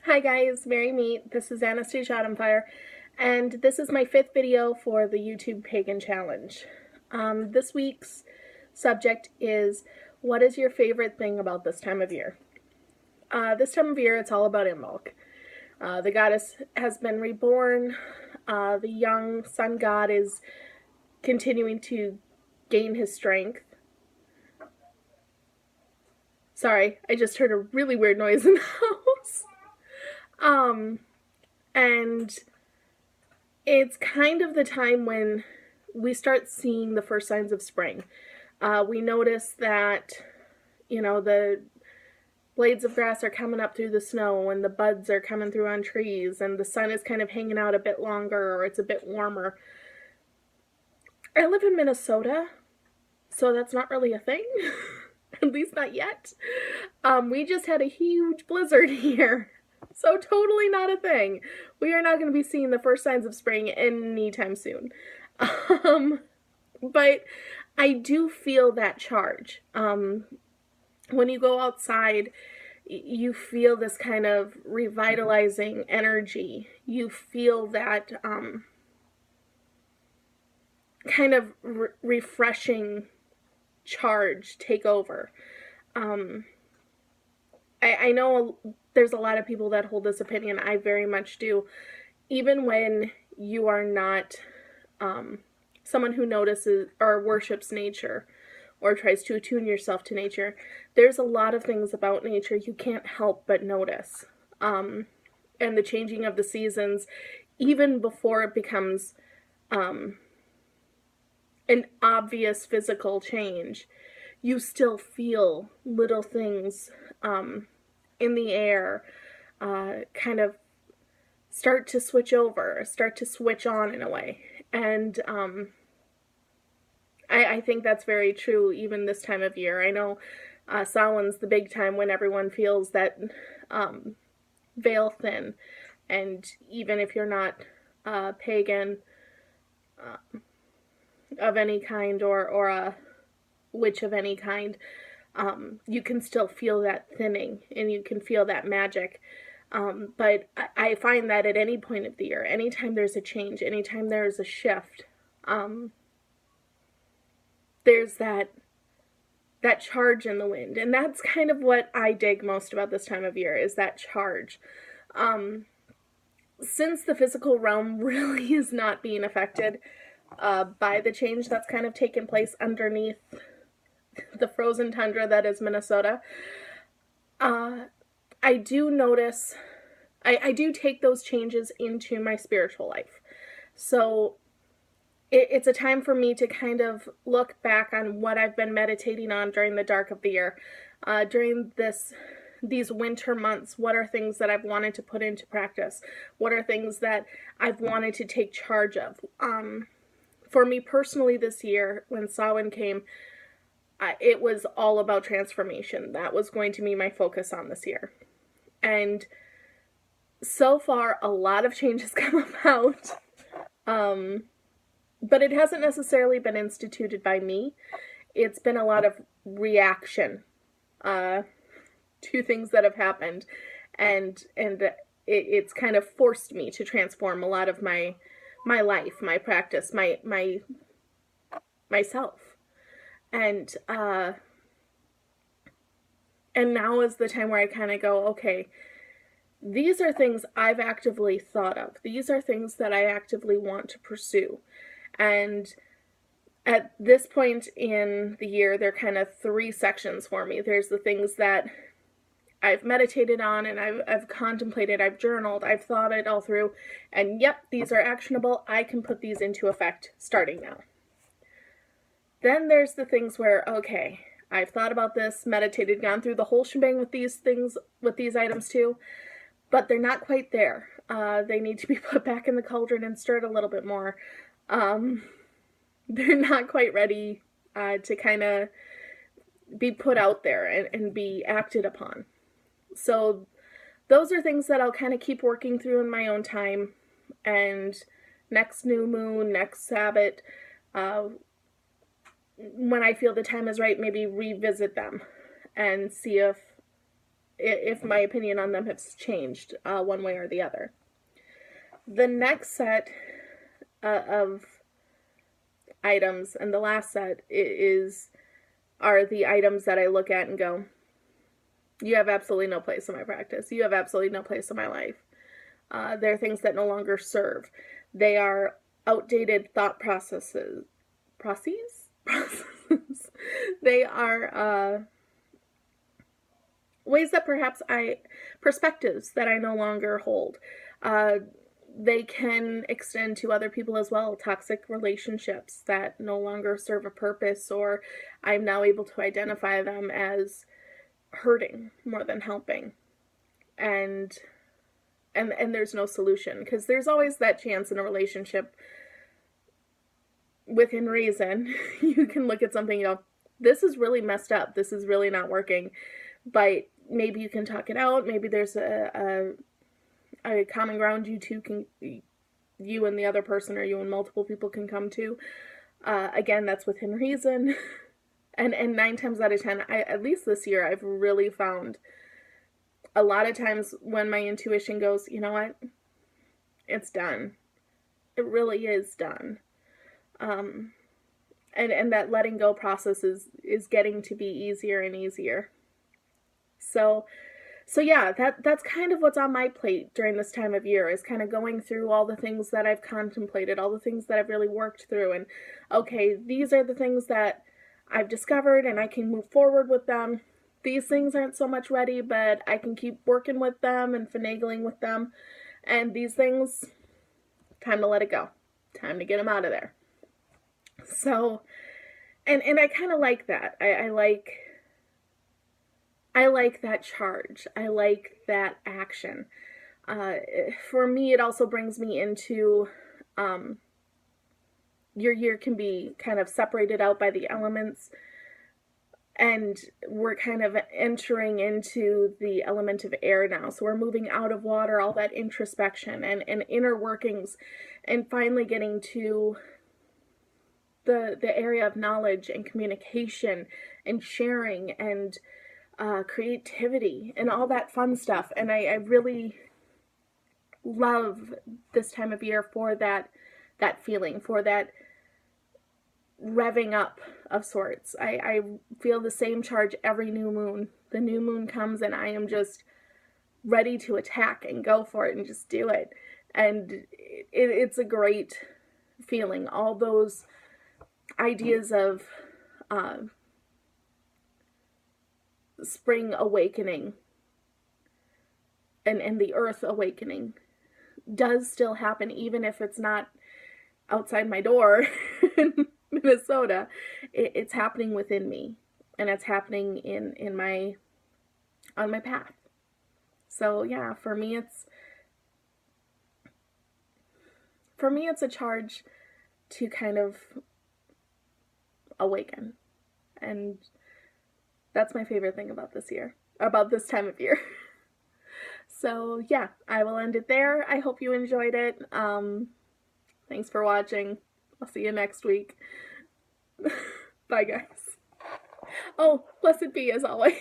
Hi guys, Merry Meet. This is Anastasia Autumnfire, and this is my 5th video for the YouTube Pagan Challenge. This week's subject is, what is your favorite thing about this time of year? This time of year, it's all about Imbolc. The goddess has been reborn. The young sun god is continuing to gain his strength. Sorry, I just heard a really weird noise in the house. And it's kind of the time when we start seeing the first signs of spring. We notice that, the blades of grass are coming up through the snow and the buds are coming through on trees and the sun is kind of hanging out a bit longer, or it's a bit warmer. I live in Minnesota, so that's not really a thing. At least not yet. We just had a huge blizzard here. So totally not a thing. We are not going to be seeing the first signs of spring anytime soon. But I do feel that charge. When you go outside, you feel this kind of revitalizing energy. You feel that kind of refreshing charge take over. I know there's a lot of people that hold this opinion. I very much do. Even when you are not someone who notices or worships nature or tries to attune yourself to nature, there's a lot of things about nature you can't help but notice. And the changing of the seasons, even before it becomes an obvious physical change, you still feel little things in the air kind of start to switch over, start to switch on in a way. And I think that's very true even this time of year. I know Samhain's the big time when everyone feels that veil thin. And even if you're not pagan of any kind or a witch of any kind, you can still feel that thinning and you can feel that magic. But I find that at any point of the year, anytime there's a change, anytime there's a shift, there's that charge in the wind. And that's kind of what I dig most about this time of year, is that charge. Since the physical realm really is not being affected by the change that's kind of taken place underneath the frozen tundra that is Minnesota, I do notice, I do take those changes into my spiritual life. So it's a time for me to kind of look back on what I've been meditating on during the dark of the year. During these winter months, what are things that I've wanted to put into practice? What are things that I've wanted to take charge of? For me personally this year, when Samhain came, it was all about transformation. That was going to be my focus on this year. And so far, a lot of change has come about. But it hasn't necessarily been instituted by me. It's been a lot of reaction to things that have happened. And it's kind of forced me to transform a lot of my life, my practice, myself. And now is the time where I kind of go, okay, these are things I've actively thought of. These are things that I actively want to pursue. And at this point in the year, there are kind of 3 sections for me. There's the things that I've meditated on and I've contemplated, I've journaled, I've thought it all through, and yep, these are actionable. I can put these into effect starting now. Then there's the things where, okay, I've thought about this, meditated, gone through the whole shebang with these things, with these items too, but they're not quite there. They need to be put back in the cauldron and stirred a little bit more. They're not quite ready to kind of be put out there and be acted upon. So those are things that I'll kind of keep working through in my own time. And next new moon, next Sabbath, when I feel the time is right, maybe revisit them and see if if my opinion on them has changed one way or the other. The next set of items, and the last set are the items that I look at and go, you have absolutely no place in my practice. You have absolutely no place in my life. They're things that no longer serve. They are outdated thought processes. They are ways that perspectives that I no longer hold. They can extend to other people as well. Toxic relationships that no longer serve a purpose, or I'm now able to identify them as hurting more than helping. And there's no solution, because there's always that chance in a relationship, within reason, you can look at something and go, this is really messed up. This is really not working. But maybe you can talk it out. Maybe there's a common ground you and the other person, or you and multiple people can come to. Again, that's within reason. And 9 times out of 10, at least this year, I've really found a lot of times when my intuition goes, you know what, it's done. It really is done. And that letting go process is getting to be easier and easier. So yeah, that's kind of what's on my plate during this time of year, is kind of going through all the things that I've contemplated, all the things that I've really worked through, and okay, these are the things that I've discovered and I can move forward with them. These things aren't so much ready, but I can keep working with them and finagling with them. And these things, time to let it go. Time to get them out of there. So, and I kind of like that. I like that charge. I like that action. For me, it also brings me into, your year can be kind of separated out by the elements, and we're kind of entering into the element of air now. So we're moving out of water, all that introspection and inner workings, and finally getting to the area of knowledge and communication and sharing and creativity and all that fun stuff. And I really love this time of year for that feeling, for that revving up of sorts. I feel the same charge every new moon. The new moon comes and I am just ready to attack and go for it and just do it. And it's a great feeling. All those ideas of spring awakening and the earth awakening does still happen, even if it's not outside my door in Minnesota. It's happening within me, and it's happening on my path. So yeah, for me it's a charge to kind of awaken, and that's my favorite thing about this time of year. So yeah, I will end it there. I hope you enjoyed it. Thanks for watching. I'll see you next week. Bye, guys. Oh, blessed be as always.